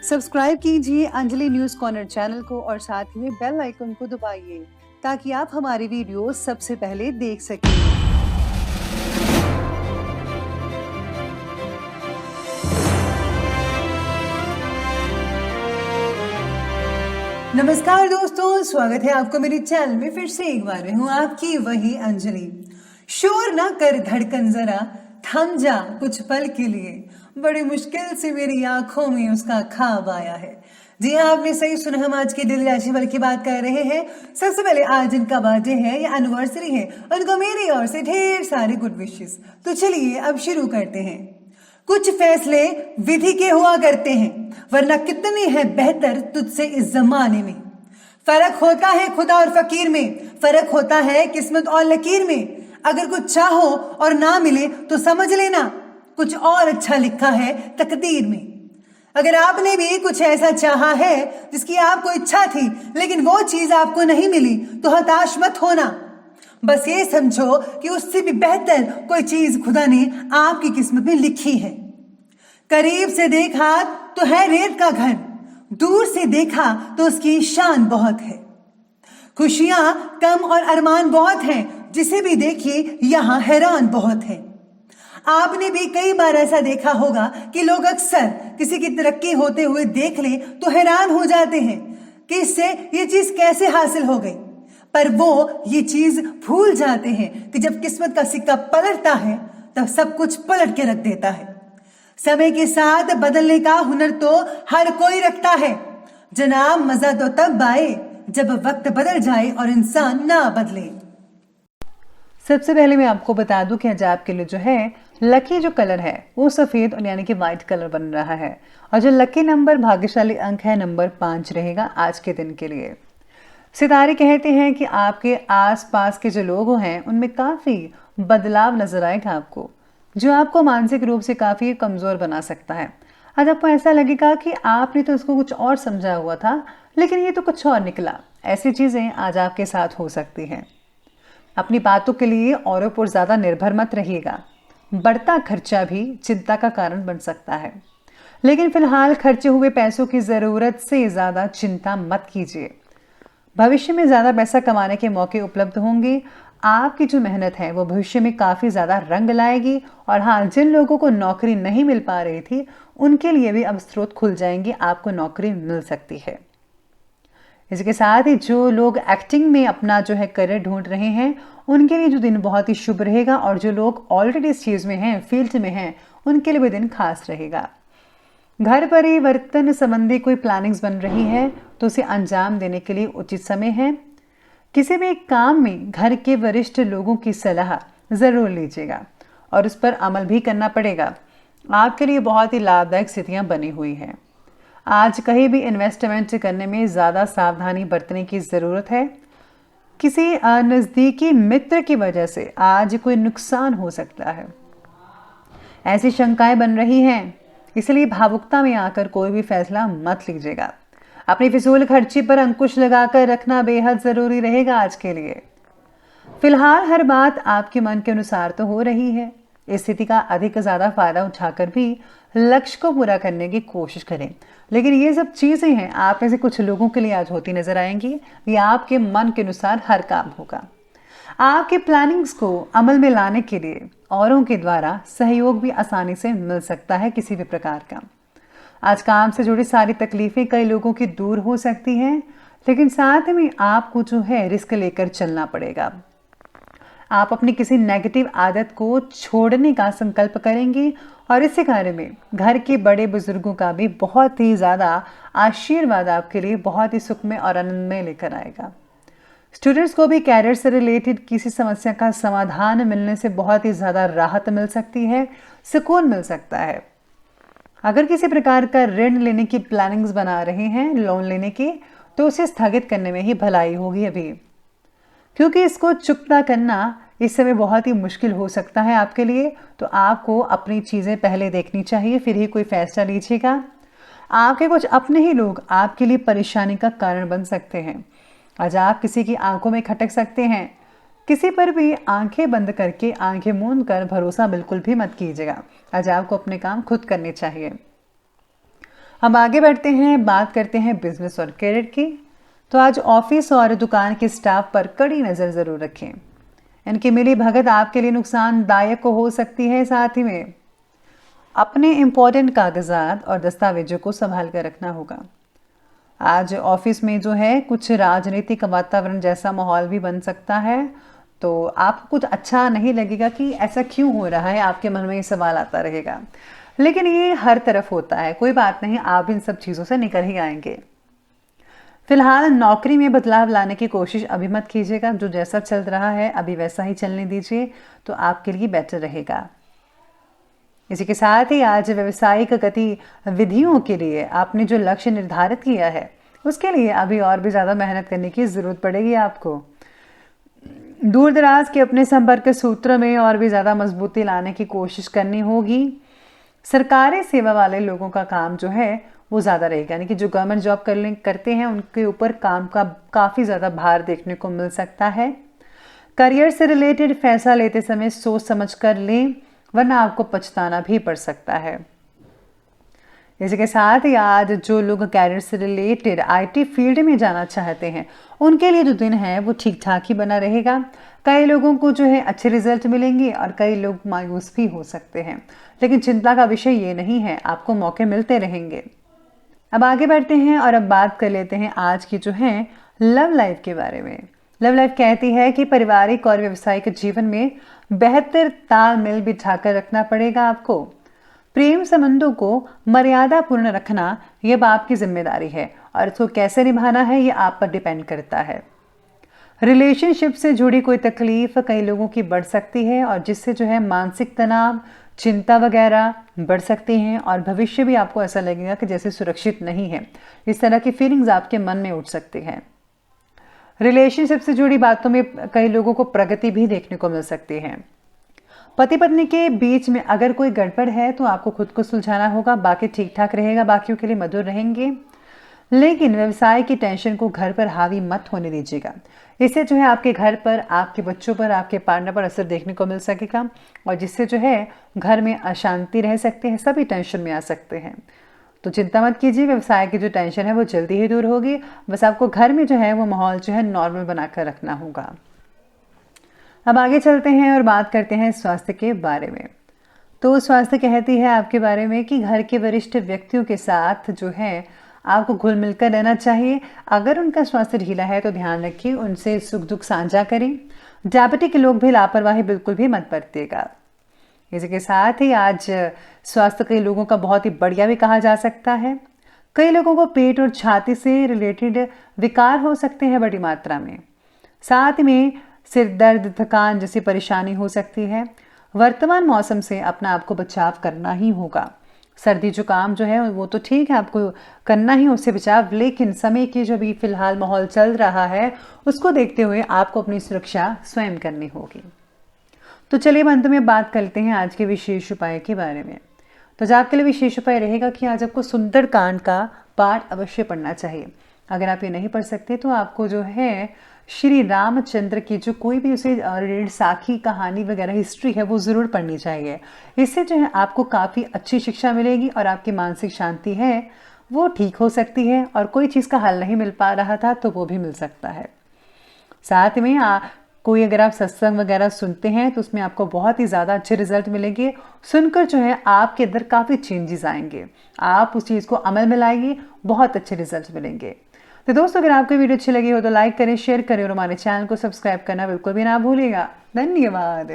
Subscribe कीजिए Anjali news corner channel को और साथ ही में बेल आइकन को दबाइए ताकि आप हमारी वीडियो सबसे पहले देख सकें। नमस्कार दोस्तों, स्वागत है आपको मेरे चैनल में। फिर से एक बार मैं हूँ आपकी वही अंजलि। शोर ना कर धड़कन जरा, थम जा कुछ पल के लिए, बड़ी मुश्किल से मेरी आंखों में उसका ख्वाब आया है। जी हाँ, आपने सही सुना, हम आज की दिल राशिफल की बात कर रहे हैं। सबसे पहले आज जिनका बर्थडे है या एनिवर्सरी है उनको मेरी ओर से ढेर सारे गुड विशेस। तो चलिए अब शुरू करते हैं। कुछ फैसले विधि के हुआ करते हैं, वरना कितने हैं बेहतर तुझसे इस जमाने में। फर्क होता है खुदा और फकीर में, फर्क होता है किस्मत और लकीर में। अगर कुछ चाहो और ना मिले तो समझ लेना कुछ और अच्छा लिखा है तकदीर में। अगर आपने भी कुछ ऐसा चाहा है जिसकी आपको इच्छा थी लेकिन वो चीज आपको नहीं मिली तो हताश मत होना। बस ये समझो कि उससे भी बेहतर कोई चीज खुदा ने आपकी किस्मत में लिखी है। करीब से देखा तो है रेत का घर, दूर से देखा तो उसकी शान बहुत है। खुशियां कम और अरमान बहुत हैं, जिसे भी देखिए यहाँ हैरान बहुत है। आपने भी कई बार ऐसा देखा होगा कि लोग अक्सर किसी की तरक्की होते हुए देख ले तो हैरान हो जाते हैं कि इससे ये चीज कैसे हासिल हो गई, पर वो ये चीज भूल जाते हैं कि जब किस्मत का सिक्का पलटता है तब सब कुछ पलट के रख देता है। समय के साथ बदलने का हुनर तो हर कोई रखता है जनाब, मजा तो तब आए जब वक्त बदल जाए और इंसान ना बदले। सबसे पहले मैं आपको बता दूं कि आज आपके लिए जो है लकी जो कलर है वो सफेद और यानी कि व्हाइट कलर बन रहा है, और जो लकी नंबर भाग्यशाली अंक है नंबर 5 रहेगा आज के दिन के लिए। सितारे कहते हैं कि आपके आसपास के जो लोग हैं उनमें काफी बदलाव नजर आएगा आपको, जो आपको मानसिक रूप से काफी कमजोर बना सकता है। आज आपको ऐसा लगेगा कि आपने तो इसको कुछ और समझा हुआ था लेकिन ये तो कुछ और निकला। ऐसी चीजें आज आपके साथ हो सकती हैं। अपनी बातों के लिए औरों पर ज्यादा निर्भर मत रहिएगा। बढ़ता खर्चा भी चिंता का कारण बन सकता है, लेकिन फिलहाल खर्चे हुए पैसों की जरूरत से ज्यादा चिंता मत कीजिए। भविष्य में ज्यादा पैसा कमाने के मौके उपलब्ध होंगे। आपकी जो मेहनत है वो भविष्य में काफी ज्यादा रंग लाएगी। और हाँ, जिन लोगों को नौकरी नहीं मिल पा रही थी उनके लिए भी अब स्रोत खुल जाएंगे, आपको नौकरी मिल सकती है। इसके साथ ही जो लोग एक्टिंग में अपना जो है करियर ढूंढ रहे हैं उनके लिए जो दिन बहुत ही शुभ रहेगा, और जो लोग ऑलरेडी इस चीज में हैं, फील्ड में हैं, उनके लिए भी दिन खास रहेगा। घर परिवर्तन संबंधी कोई प्लानिंग्स बन रही है तो उसे अंजाम देने के लिए उचित समय है। किसी भी काम में घर के वरिष्ठ लोगों की सलाह जरूर लीजिएगा और उस पर अमल भी करना पड़ेगा। आपके लिए बहुत ही लाभदायक स्थितियां बनी हुई हैं। आज कहीं भी इन्वेस्टमेंट करने में ज़्यादा सावधानी बरतने की ज़रूरत है। किसी नज़दीकी मित्र की वजह से आज कोई नुकसान हो सकता है, ऐसी शंकाएं बन रही हैं, इसलिए भावुकता में आकर कोई भी फैसला मत लीजिएगा। अपनी फिजूल खर्ची पर अंकुश लगाकर रखना बेहद ज़रूरी रहेगा आज के लिए। फिलहाल हर बात आपके मन के अनुसार तो हो रही है। इस स्थिति का अधिक ज़्यादा फायदा उठाकर भी लक्ष्य को पूरा करने की कोशिश करें, लेकिन ये सब चीज़ें हैं आप में से कुछ लोगों के लिए आज होती नजर आएंगी। ये आपके मन के अनुसार हर काम होगा। आपके प्लानिंग्स को अमल में लाने के लिए औरों के द्वारा सहयोग भी आसानी से मिल सकता है किसी भी प्रकार का। आज काम से जुड़ी सारी तकलीफें कई लोगों की दूर हो सकती हैं, लेकिन साथ में आपको जो है रिस्क लेकर चलना पड़ेगा। आप अपनी किसी नेगेटिव आदत को छोड़ने का संकल्प करेंगे और इसी कार्य में घर के बड़े बुजुर्गों का भी बहुत ही ज़्यादा आशीर्वाद आपके लिए बहुत ही सुखमय और आनंदमय लेकर आएगा। स्टूडेंट्स को भी कैरियर से रिलेटेड किसी समस्या का समाधान मिलने से बहुत ही ज़्यादा राहत मिल सकती है, सुकून मिल सकता है। अगर किसी प्रकार का ऋण लेने की प्लानिंग्स बना रहे हैं, लोन लेने की, तो उसे स्थगित करने में ही भलाई होगी अभी, क्योंकि इसको चुकता करना इस समय बहुत ही मुश्किल हो सकता है आपके लिए। तो आपको अपनी चीज़ें पहले देखनी चाहिए, फिर ही कोई फैसला लीजिएगा। आपके कुछ अपने ही लोग आपके लिए परेशानी का कारण बन सकते हैं। आज आप किसी की आंखों में खटक सकते हैं। किसी पर भी आंखें बंद करके, आंखें मूंद कर भरोसा बिल्कुल भी मत कीजिएगा। आज आपको अपने काम खुद करने चाहिए। अब आगे बढ़ते हैं, बात करते हैं बिजनेस और करियर की। तो आज ऑफिस और दुकान के स्टाफ पर कड़ी नज़र ज़रूर रखें। इनकी मिली भगत आपके लिए नुकसानदायक हो सकती है। साथ ही में अपने इम्पोर्टेंट कागजात और दस्तावेजों को संभाल कर रखना होगा। आज ऑफिस में जो है कुछ राजनीतिक वातावरण जैसा माहौल भी बन सकता है, तो आपको कुछ अच्छा नहीं लगेगा कि ऐसा क्यों हो रहा है, आपके मन में ये सवाल आता रहेगा। लेकिन ये हर तरफ होता है, कोई बात नहीं, आप इन सब चीज़ों से निकल ही आएंगे। फिलहाल नौकरी में बदलाव लाने की कोशिश अभी मत कीजिएगा। जो जैसा चल रहा है अभी वैसा ही चलने दीजिए, तो आपके लिए बेटर रहेगा। इसी के साथ ही आज व्यवसायिक गतिविधियों के लिए आपने जो लक्ष्य निर्धारित किया है उसके लिए अभी और भी ज़्यादा मेहनत करने की ज़रूरत पड़ेगी आपको। दूर दराज के अपने संपर्क सूत्र में और भी ज़्यादा मजबूती लाने की कोशिश करनी होगी। सरकारी सेवा वाले लोगों का काम जो है वो ज़्यादा रहेगा, यानी कि जो गवर्नमेंट जॉब करते हैं उनके ऊपर काम का काफ़ी ज़्यादा भार देखने को मिल सकता है। करियर से रिलेटेड फैसला लेते समय सोच समझ कर लें, वरना आपको पछताना भी पड़ सकता है। इसी के साथ ही आज जो लोग कैरियर से रिलेटेड आईटी फील्ड में जाना चाहते हैं उनके लिए जो दिन है वो ठीक ठाक ही बना रहेगा। कई लोगों को जो है अच्छे रिजल्ट मिलेंगे और कई लोग मायूस भी हो सकते हैं, लेकिन चिंता का विषय ये नहीं है, आपको मौके मिलते रहेंगे। अब आगे बढ़ते हैं और अब बात कर लेते हैं आज की जो है लव लाइफ के बारे में। लव लाइफ कहती है कि पारिवारिक और व्यावसायिक जीवन में बेहतर तालमेल बिठाकर रखना पड़ेगा आपको। प्रेम संबंधों को मर्यादा पूर्ण रखना यह आपकी जिम्मेदारी है और इसको कैसे निभाना है ये आप पर डिपेंड करता है। रिलेशनशिप से जुड़ी कोई तकलीफ कई लोगों की बढ़ सकती है और जिससे जो है मानसिक तनाव, चिंता वगैरह बढ़ सकती हैं और भविष्य भी आपको ऐसा लगेगा कि जैसे सुरक्षित नहीं है। इस तरह की फीलिंग्स आपके मन में उठ सकती हैं। रिलेशनशिप से जुड़ी बातों में कई लोगों को प्रगति भी देखने को मिल सकती है। पति पत्नी के बीच में अगर कोई गड़बड़ है तो आपको खुद को सुलझाना होगा, बाकी ठीक ठाक रहेगा, बाकियों के लिए मधुर रहेंगे। लेकिन व्यवसाय की टेंशन को घर पर हावी मत होने दीजिएगा। इससे जो है आपके घर पर, आपके बच्चों पर, आपके पार्टनर पर असर देखने को मिल सकेगा और जिससे जो है घर में अशांति रह सकती है, सभी टेंशन में आ सकते हैं। तो चिंता मत कीजिए, व्यवसाय की जो टेंशन है वो जल्दी ही दूर होगी। बस आपको घर में जो है वो माहौल जो है नॉर्मल बनाकर रखना होगा। अब आगे चलते हैं और बात करते हैं स्वास्थ्य के बारे में। तो स्वास्थ्य कहती है आपके बारे में कि घर के वरिष्ठ व्यक्तियों के साथ जो है आपको घुल मिलकर रहना चाहिए। अगर उनका स्वास्थ्य ढीला है तो ध्यान रखिए, उनसे सुख दुख साझा करें। डायबिटिक के लोग भी लापरवाही बिल्कुल भी मत बरतिएगा। इसी के साथ ही आज स्वास्थ्य कई लोगों का बहुत ही बढ़िया भी कहा जा सकता है। कई लोगों को पेट और छाती से रिलेटेड विकार हो सकते हैं बड़ी मात्रा में। साथ में सिर दर्द, थकान जैसी परेशानी हो सकती है। वर्तमान मौसम से अपना आपको बचाव करना ही होगा। सर्दी जुकाम जो है वो तो ठीक है, आपको करना ही उससे बचाव, लेकिन समय की जो भी फिलहाल माहौल चल रहा है उसको देखते हुए आपको अपनी सुरक्षा स्वयं करनी होगी। तो चलिए अंत में बात करते हैं आज के विशेष उपाय के बारे में। तो आज आपके लिए विशेष उपाय रहेगा कि आज आपको सुंदरकांड का पाठ अवश्य पढ़ना चाहिए। अगर आप ये नहीं पढ़ सकते तो आपको जो है श्री रामचंद्र की जो कोई भी उसे रिलेटेड साखी कहानी वगैरह हिस्ट्री है वो ज़रूर पढ़नी चाहिए। इससे जो है आपको काफ़ी अच्छी शिक्षा मिलेगी और आपकी मानसिक शांति है वो ठीक हो सकती है और कोई चीज़ का हल नहीं मिल पा रहा था तो वो भी मिल सकता है। साथ में कोई अगर आप सत्संग वगैरह सुनते हैं तो उसमें आपको बहुत ही ज़्यादा अच्छे रिजल्ट मिलेंगे। सुनकर जो है आपके अंदर काफ़ी चेंजेस आएंगे, आप उस चीज़ को अमल में लाएंगे, बहुत अच्छे रिजल्ट मिलेंगे। तो दोस्तों अगर आपको वीडियो अच्छी लगी हो तो लाइक करें, शेयर करें और हमारे चैनल को सब्सक्राइब करना बिल्कुल भी ना भूलिएगा। धन्यवाद।